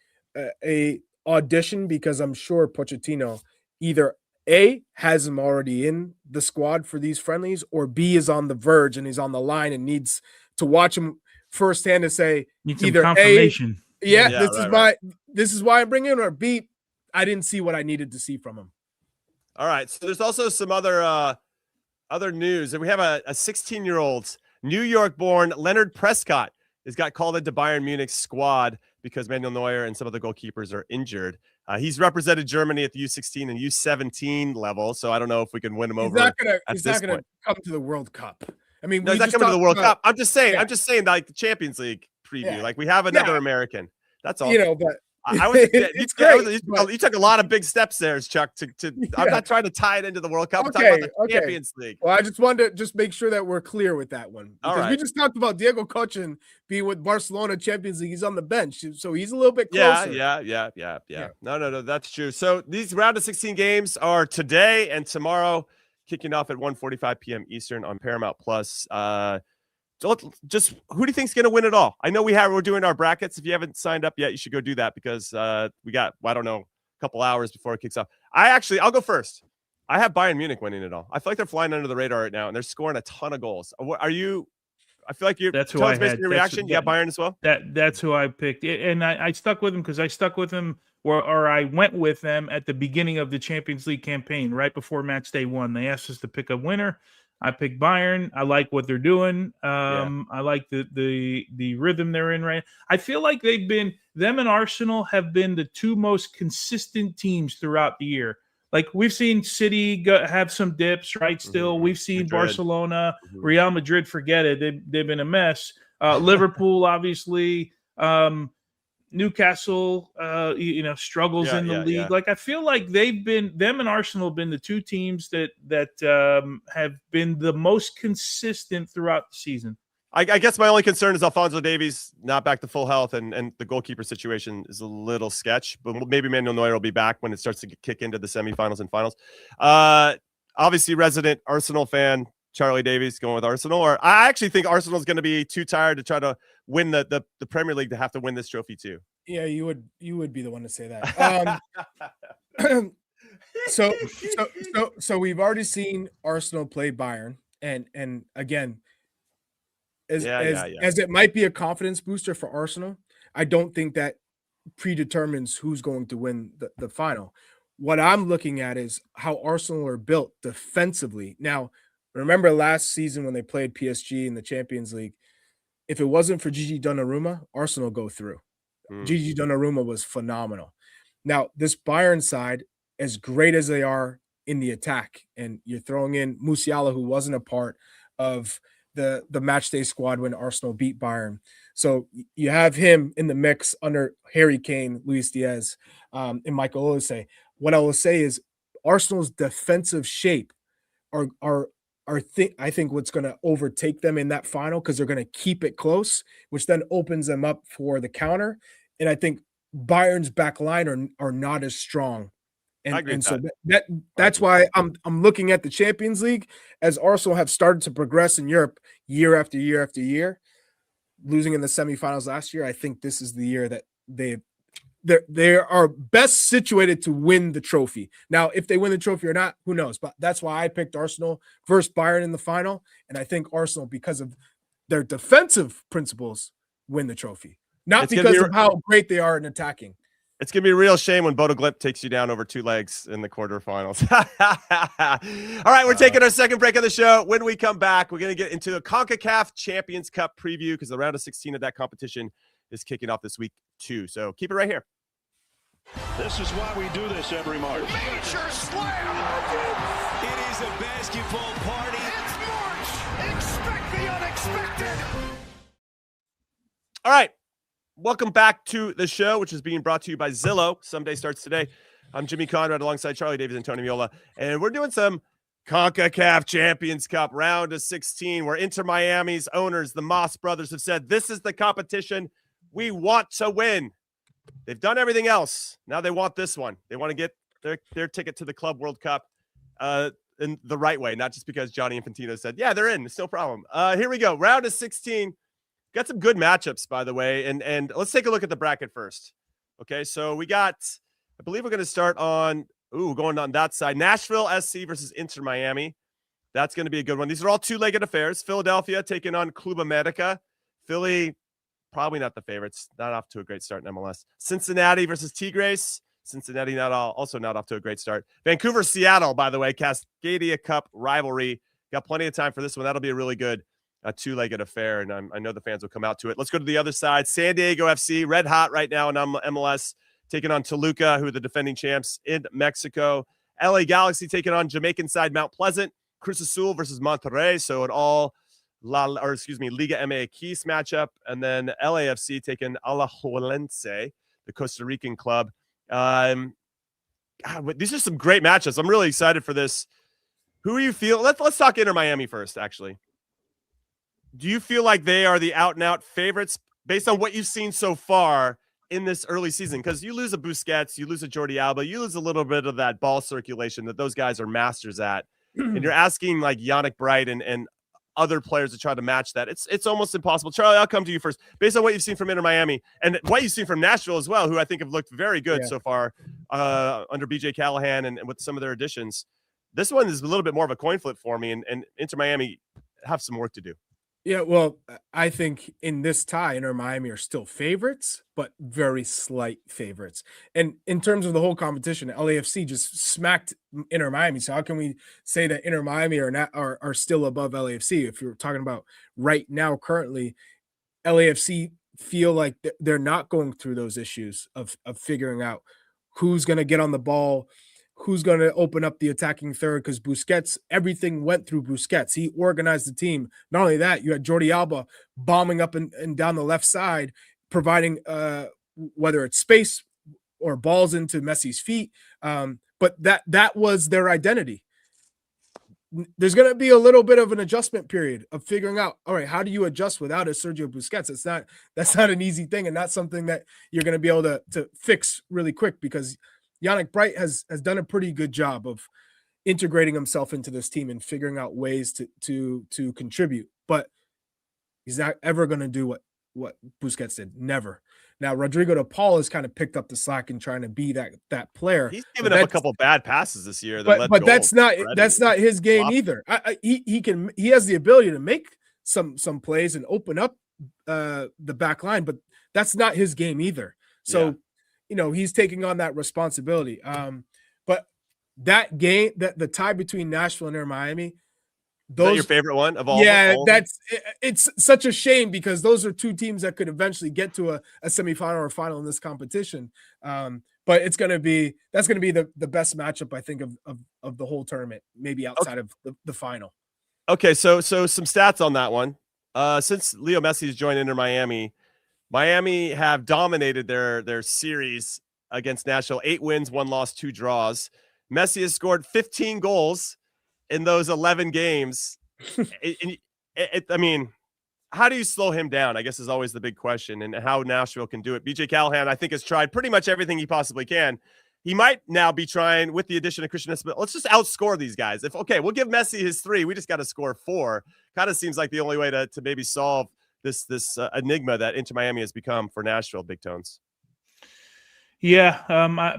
a audition, because I'm sure Pochettino either A, has him already in the squad for these friendlies, or B, is on the verge and he's on the line and needs to watch him firsthand to say either confirmation. This is why I'm bringing him, or B, I didn't see what I needed to see from him. All right. So there's also some other news. And we have a 16-year-old New York-born Leonard Prescott has got called into Bayern Munich's squad because Manuel Neuer and some of the goalkeepers are injured. He's represented Germany at the U16 and U17 level, so I don't know if we can win him over. He's not going to come to the World Cup. I mean, No, we he's not just coming to the talked World about- Cup. I'm just saying, Yeah. like the Champions League preview. Yeah. Like we have another Yeah. American. That's all. You know, but I was. it's great. You took a lot of big steps there, Chuck. I'm not trying to tie it into the World Cup. I'm talking about the Champions League. Well, I just wanted to just make sure that we're clear with that one. All Because right. we just talked about Diego Cochin being with Barcelona Champions League. He's on the bench, so he's a little bit closer. Yeah. No. That's true. So these round of 16 games are today and tomorrow, kicking off at 1:45 p.m. Eastern on Paramount Plus. So just who do you think's going to win it all? I know we're doing our brackets. If you haven't signed up yet, you should go do that because we got, I don't know, a couple hours before it kicks off. I'll go first. I have Bayern Munich winning it all. I feel like they're flying under the radar right now, and they're scoring a ton of goals. Are you? I feel like you're. That's who I had. Your reaction. Yeah, Bayern as well. That's who I picked, and I stuck with him because I stuck with him, or I went with them at the beginning of the Champions League campaign, right before match day 1. They asked us to pick a winner. I picked Bayern. I like what they're doing. I like the rhythm they're in right. I feel like them and Arsenal have been the two most consistent teams throughout the year. Like we've seen City have some dips, right? Still, we've seen Madrid. Barcelona, Real Madrid. Forget it; they've been a mess. Liverpool, obviously. Newcastle, struggles in the league. Yeah. Like I feel like them and Arsenal have been the two teams that have been the most consistent throughout the season. I guess my only concern is Alphonso Davies not back to full health, and the goalkeeper situation is a little sketch. But maybe Manuel Neuer will be back when it starts to kick into the semifinals and finals. Obviously, resident Arsenal fan Charlie Davies going with Arsenal, or I actually think Arsenal's going to be too tired to try to win the Premier League to have to win this trophy too. Yeah, you would be the one to say that. So we've already seen Arsenal play Bayern, and again, as it might be a confidence booster for Arsenal, I don't think that predetermines who's going to win the final. What I'm looking at is how Arsenal are built defensively. Now, remember last season when they played PSG in the Champions League, if it wasn't for Gigi Donnarumma, Arsenal go through. Gigi Donnarumma was phenomenal. Now, this Bayern side, as great as they are in the attack, and you're throwing in Musiala, who wasn't a part of the matchday squad when Arsenal beat Bayern. So you have him in the mix under Harry Kane, Luis Diaz, and Michael Olise. What I will say is Arsenal's defensive shape I think what's going to overtake them in that final, because they're going to keep it close, which then opens them up for the counter. And I think Bayern's back line are not as strong. And so that's why I'm looking at the Champions League, as Arsenal have started to progress in Europe year after year after year, losing in the semifinals last year. I think this is the year that they are best situated to win the trophy. Now, if they win the trophy or not, who knows? But that's why I picked Arsenal versus Bayern in the final. And I think Arsenal, because of their defensive principles, win the trophy. Not because of how great they are in attacking. It's going to be a real shame when Bodo Glimt takes you down over 2 legs in the quarterfinals. All right, we're taking our second break of the show. When we come back, we're going to get into a CONCACAF Champions Cup preview, because the round of 16 of that competition is kicking off this week too. So keep it right here. This is why we do this every March. Major slam! It is a basketball party. It's March! Expect the unexpected! All right. Welcome back to the show, which is being brought to you by Zillow. Someday starts today. I'm Jimmy Conrad alongside Charlie Davies and Tony Miola. And we're doing some CONCACAF Champions Cup round of 16, where Inter Miami's owners, the Moss brothers, have said, this is the competition we want to win. They've done everything else. Now they want this one. They want to get their ticket to the Club World Cup in the right way, not just because Johnny Infantino said, yeah, they're in. It's no problem. Here we go. Round of 16. Got some good matchups, by the way. And let's take a look at the bracket first. Okay, so we got, I believe we're going to start on, going on that side. Nashville SC versus Inter Miami. That's going to be a good one. These are all two-legged affairs. Philadelphia taking on Club America. Philly, probably not the favorites. Not off to a great start in MLS. Cincinnati versus Tigres. Cincinnati also not off to a great start. Vancouver, Seattle, by the way, Cascadia Cup rivalry. Got plenty of time for this one. That'll be a really good two-legged affair, and I know the fans will come out to it. Let's go to the other side. San Diego FC, red hot right now in MLS, taking on Toluca, who are the defending champs in Mexico. LA Galaxy taking on Jamaican side Mount Pleasant. Cruz Azul versus Monterrey, so an all Liga MX matchup, and then LAFC taking Alajuelense, the Costa Rican club. God, these are some great matchups. I'm really excited for this. Who do you feel? Let's talk Inter Miami first, actually. Do you feel like they are the out-and-out favorites based on what you've seen so far in this early season? Because you lose a Busquets, you lose a Jordi Alba, you lose a little bit of that ball circulation that those guys are masters at. And you're asking like Yannick Bright and other players to try to match that. It's almost impossible. Charlie, I'll come to you first. Based on what you've seen from Inter Miami and what you've seen from Nashville as well, who I think have looked very good so far under BJ Callahan and with some of their additions. This one is a little bit more of a coin flip for me, and Inter Miami have some work to do. Yeah, well, I think in this tie, Inter Miami are still favorites, but very slight favorites. And in terms of the whole competition, LAFC just smacked Inter Miami. So how can we say that Inter Miami are still above LAFC? If you're talking about right now, currently, LAFC feel like they're not going through those issues of figuring out who's going to get on the ball, who's going to open up the attacking third, because Busquets, everything went through Busquets. He organized the team. Not only that, you had Jordi Alba bombing up and down the left side, providing whether it's space or balls into Messi's feet. But that was their identity. There's going to be a little bit of an adjustment period of figuring out, all right, how do you adjust without a Sergio Busquets? That's not an easy thing, and not something that you're going to be able to fix really quick, because Yannick Bright has done a pretty good job of integrating himself into this team and figuring out ways to contribute. But he's not ever going to do what Busquets did. Never. Now, Rodrigo de Paul has kind of picked up the slack and trying to be that player. He's given up a couple bad passes this year. But that's not his game either. He has the ability to make some plays and open up the back line, but that's not his game either. So he's taking on that responsibility. But that game, the tie between Nashville and Inter Miami, is that your favorite one of all? Yeah, it's such a shame, because those are two teams that could eventually get to a semifinal or final in this competition. But that's going to be the best matchup, I think, of the whole tournament, maybe outside of the final. Okay, so some stats on that one. Since Leo Messi's joined Inter Miami, Miami have dominated their series against Nashville. 8 wins, 1 loss, 2 draws. Messi has scored 15 goals in those 11 games. I mean, how do you slow him down, I guess, is always the big question, and how Nashville can do it. BJ Callahan, I think, has tried pretty much everything he possibly can. He might now be trying, with the addition of Christian Esposito, let's just outscore these guys. We'll give Messi his 3. We just got to score 4. Kind of seems like the only way to maybe solve this enigma that Inter Miami has become for Nashville, Big Tones. Yeah,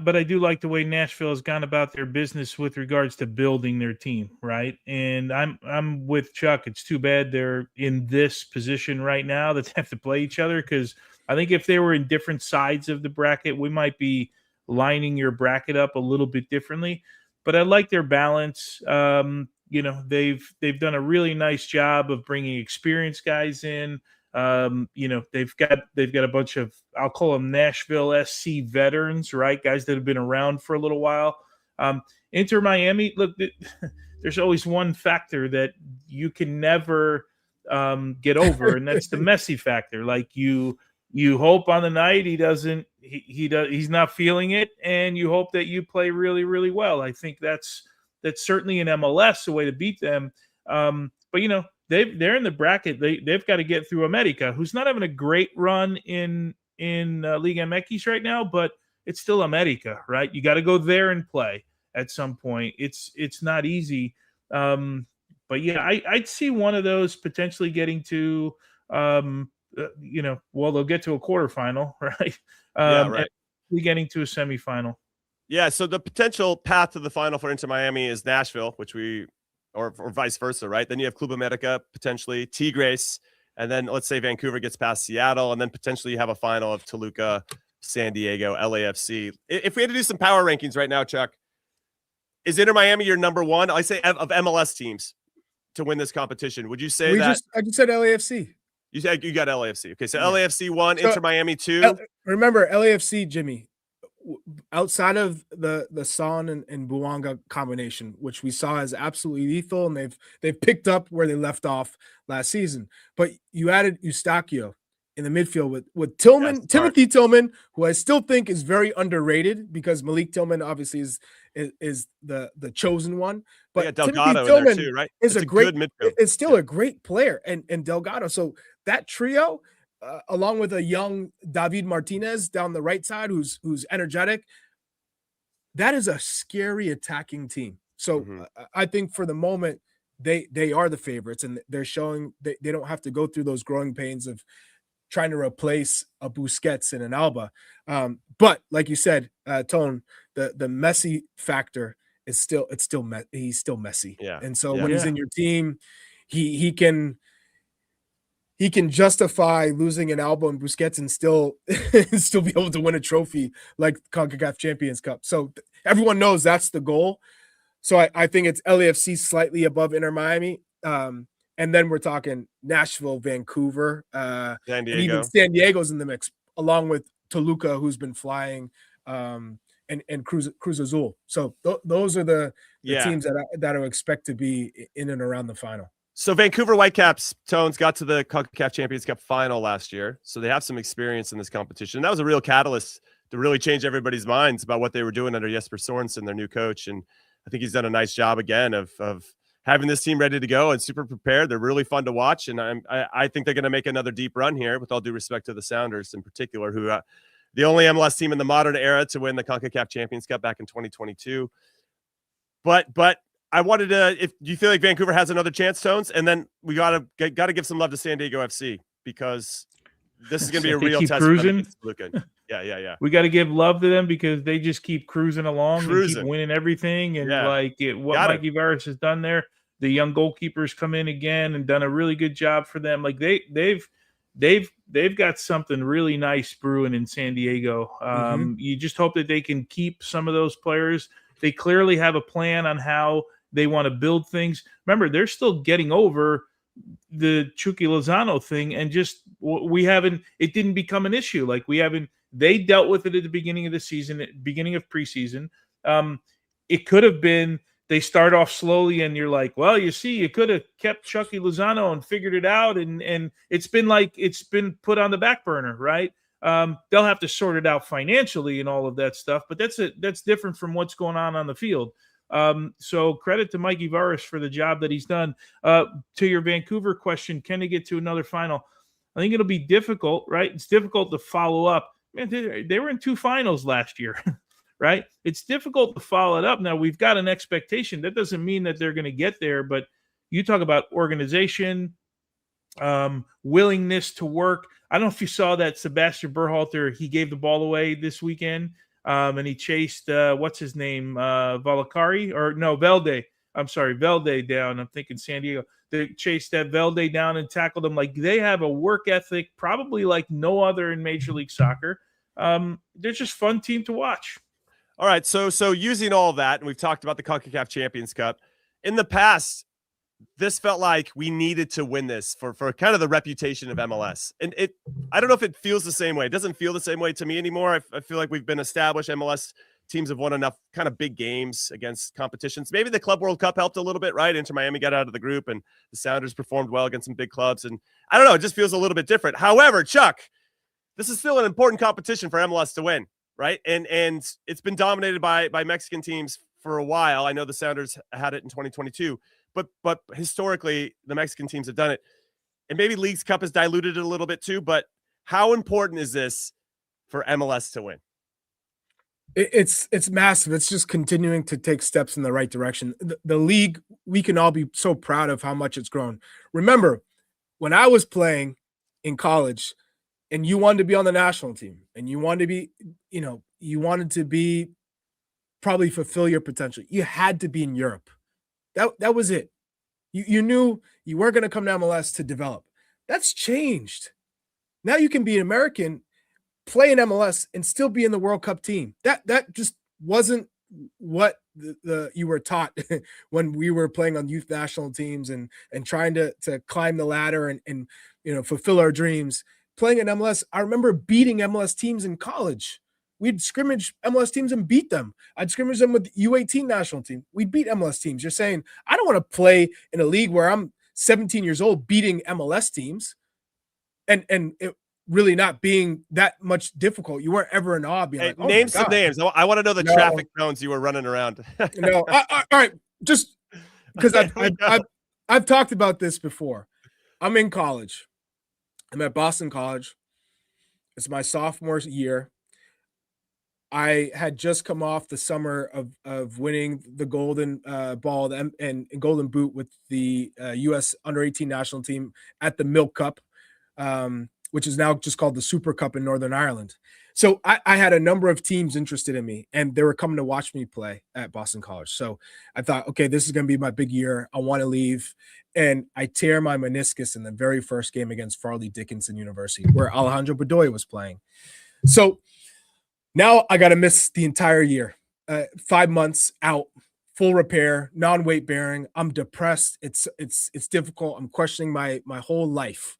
but I do like the way Nashville has gone about their business with regards to building their team, right? And I'm with Chuck. It's too bad they're in this position right now that they have to play each other, because I think if they were in different sides of the bracket, we might be lining your bracket up a little bit differently. But I like their balance. They've done a really nice job of bringing experienced guys in. They've got a bunch of, I'll call them Nashville SC veterans, right? Guys that have been around for a little while. Inter Miami, look, there's always one factor that you can never get over, and that's the Messi factor. Like you hope on the night he's not feeling it, and you hope that you play really, really well. I think that's certainly in MLS a way to beat them. But they're in the bracket. They've got to get through America, who's not having a great run in Liga MX right now, but it's still America, right? You got to go there and play at some point. It's not easy. But yeah, I'd see one of those potentially getting to, they'll get to a quarterfinal, right? Right. Getting to a semifinal. Yeah. So the potential path to the final for Inter Miami is Nashville, which or vice versa, right? Then you have Club America, potentially Tigres, and then let's say Vancouver gets past Seattle, and then potentially you have a final of Toluca, San Diego, LAFC. If we had to do some power rankings right now, Chuck, is Inter Miami your number one? I say of MLS teams to win this competition. Would you say that? I just said LAFC. You said you got LAFC. Okay, so LAFC 1, Inter Miami 2. Remember, LAFC, Jimmy, outside of the Son and Buanga combination, which we saw as absolutely lethal, and they've picked up where they left off last season. But you added Eustachio in the midfield with Tillman, Timothy Tillman, who I still think is very underrated because Malik Tillman obviously is the chosen one. But Delgado Timothy Tillman in there too, right? is a great midfield. It's still a great player, and Delgado. So that trio, along with a young David Martinez down the right side, who's energetic, that is a scary attacking team. So I think for the moment they are the favorites, and they're showing they don't have to go through those growing pains of trying to replace a Busquets and an Alba. But like you said, Tone, the Messi factor is he's still Messi. Yeah. And so when he's in your team, he can justify losing an Alba and Busquets and still be able to win a trophy like Concacaf Champions Cup. So everyone knows that's the goal. So I think it's LAFC slightly above Inter Miami. And then we're talking Nashville, Vancouver, San Diego. and even San Diego's in the mix, along with Toluca, who's been flying, and Cruz Azul. So those are the teams that I expect to be in and around the final. So Vancouver Whitecaps, Tones, got to the CONCACAF Champions Cup final last year. So they have some experience in this competition. That was a real catalyst to really change everybody's minds about what they were doing under Jesper Sorensen, their new coach. And I think he's done a nice job again of having this team ready to go and super prepared. They're really fun to watch. And I think they're going to make another deep run here, with all due respect to the Sounders in particular, who the only MLS team in the modern era to win the CONCACAF Champions Cup back in 2022. But I wanted to, do you feel like Vancouver has another chance, Tones? And then we got to give some love to San Diego FC, because this is going to be a real test. Cruising. Yeah. We got to give love to them because they just keep cruising along and keep winning everything. And what Mikey Varas has done there, the young goalkeepers come in again and done a really good job for them. Like they've got something really nice brewing in San Diego. You just hope that they can keep some of those players. They clearly have a plan on how they want to build things. Remember, they're still getting over the Chucky Lozano thing, and just it didn't become an issue. Like they dealt with it at the beginning of the season, beginning of preseason. It could have been they start off slowly and you're like, well, you see, you could have kept Chucky Lozano and figured it out. And it's been put on the back burner, right? They'll have to sort it out financially and all of that stuff, but that's different from what's going on the field. So credit to Mikey Varas for the job that he's done. To your Vancouver question, can they get to another final? I think it'll be difficult, right? It's difficult to follow up. Man, they were in 2 finals last year, right? It's difficult to follow it up. Now, we've got an expectation. That doesn't mean that they're going to get there, but you talk about organization, willingness to work. I don't know if you saw that Sebastian Berhalter, he gave the ball away this weekend, and he chased, what's his name, Velde. I'm sorry, Velde down. I'm thinking San Diego. They chased that Velde down and tackled him. Like, they have a work ethic probably like no other in Major League Soccer. They're just fun team to watch. All right, so using all that, and we've talked about the CONCACAF Champions Cup. In the past, this felt like we needed to win this for kind of the reputation of MLS. And I don't know if it feels the same way. It doesn't feel the same way to me anymore. I feel like we've been established. MLS teams have won enough kind of big games against competitions. Maybe the Club World Cup helped a little bit, right? Inter Miami got out of the group, and the Sounders performed well against some big clubs. And I don't know, it just feels a little bit different. However, Chuck, this is still an important competition for MLS to win, right? And it's been dominated by Mexican teams for a while. I know the Sounders had it in 2022, but historically the Mexican teams have done it. And maybe Leagues Cup has diluted it a little bit too, but how important is this for MLS to win? It's massive. It's just continuing to take steps in the right direction. The league, we can all be so proud of how much it's grown. Remember, when I was playing in college and you wanted to be on the national team and you wanted to be, probably fulfill your potential, you had to be in Europe. That was it. You knew you weren't going to come to MLS to develop. That's changed. Now you can be an American, play in MLS, and still be in the World Cup team. That just wasn't what you were taught when we were playing on youth national teams and trying to climb the ladder and fulfill our dreams. Playing in MLS, I remember beating MLS teams in college we'd scrimmage MLS teams and beat them. I'd scrimmage them with the U18 national team. We'd beat MLS teams. You're saying, I don't want to play in a league where I'm 17 years old beating MLS teams and it really not being that much difficult. You weren't ever in awe being like, oh, name some names. I want to know the traffic cones you were running around. No. All right. Just because I've talked about this before. I'm in college. I'm at Boston College. It's my sophomore year. I had just come off the summer of winning the golden ball and golden boot with the U.S. under-18 national team at the Milk Cup, which is now just called the Super Cup in Northern Ireland. So I had a number of teams interested in me, and they were coming to watch me play at Boston College. So I thought, okay, this is going to be my big year. I want to leave. And I tear my meniscus in the very first game against Farley Dickinson University, where Alejandro Bedoya was playing. So now I got to miss the entire year, 5 months out, full repair, non-weight bearing. I'm depressed. It's difficult. I'm questioning my whole life.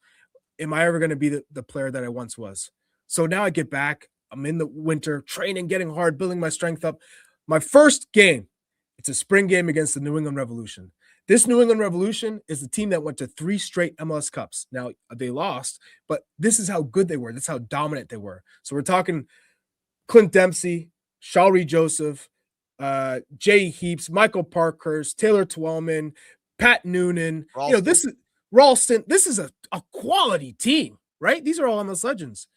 Am I ever going to be the player that I once was? So now I get back. I'm in the winter, training, getting hard, building my strength up. My first game, it's a spring game against the New England Revolution. This New England Revolution is the team that went to 3 straight MLS Cups. Now, they lost, but this is how good they were. That's how dominant they were. So we're talking Clint Dempsey, Shalry Joseph, Jay Heaps, Michael Parkhurst, Taylor Twellman, Pat Noonan. Ralston. You know, this is Ralston. This is a quality team, right? These are all MLS legends.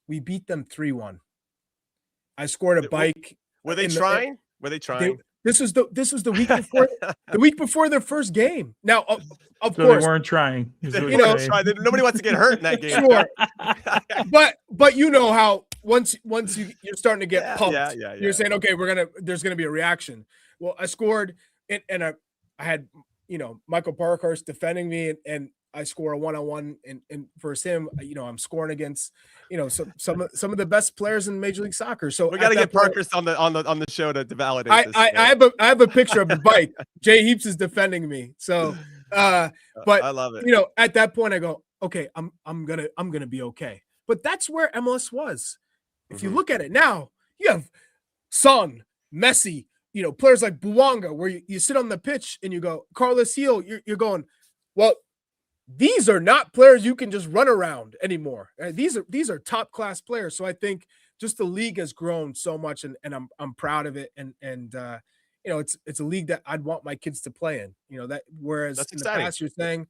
We beat them 3-1. I scored a bike. Were they trying? This was the week before the week before their first game. Now, of So course, they weren't trying. Nobody wants to get hurt in that game. Sure, but you know how once you're starting to get pumped, you're saying, okay, there's gonna be a reaction. Well, I scored, and I had Michael Parkhurst defending me, and I score a 1-on-1, and versus him, I'm scoring against some of the best players in Major League Soccer. So we got to get Parkhurst on the show to validate this. I have a picture of the bike. Jay Heaps is defending me. So, but I love it. At that point, I go, okay, I'm gonna be okay. But that's where MLS was. If you look at it now, you have Son, Messi, players like Buwanga, where you sit on the pitch and you go, Carlos Heel, you're going, well, these are not players you can just run around anymore. These are top class players. So I think just the league has grown so much, and I'm proud of it. And it's a league that I'd want my kids to play in. That whereas That's in exciting. the past you're saying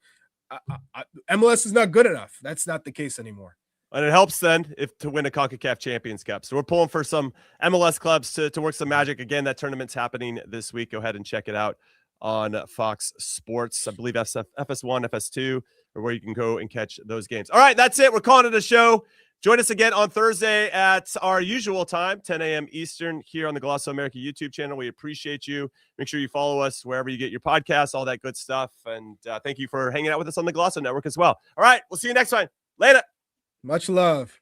MLS is not good enough. That's not the case anymore. And it helps then to win a CONCACAF Champions Cup. So we're pulling for some MLS clubs to work some magic. Again, that tournament's happening this week. Go ahead and check it out on Fox Sports. I believe FS1, FS2, or where you can go and catch those games. All right, that's it. We're calling it a show. Join us again on Thursday at our usual time, 10 a.m. Eastern, here on the Golazo America YouTube channel. We appreciate you. Make sure you follow us wherever you get your podcasts, all that good stuff. And thank you for hanging out with us on the Golazo Network as well. All right, we'll see you next time. Later. Much love.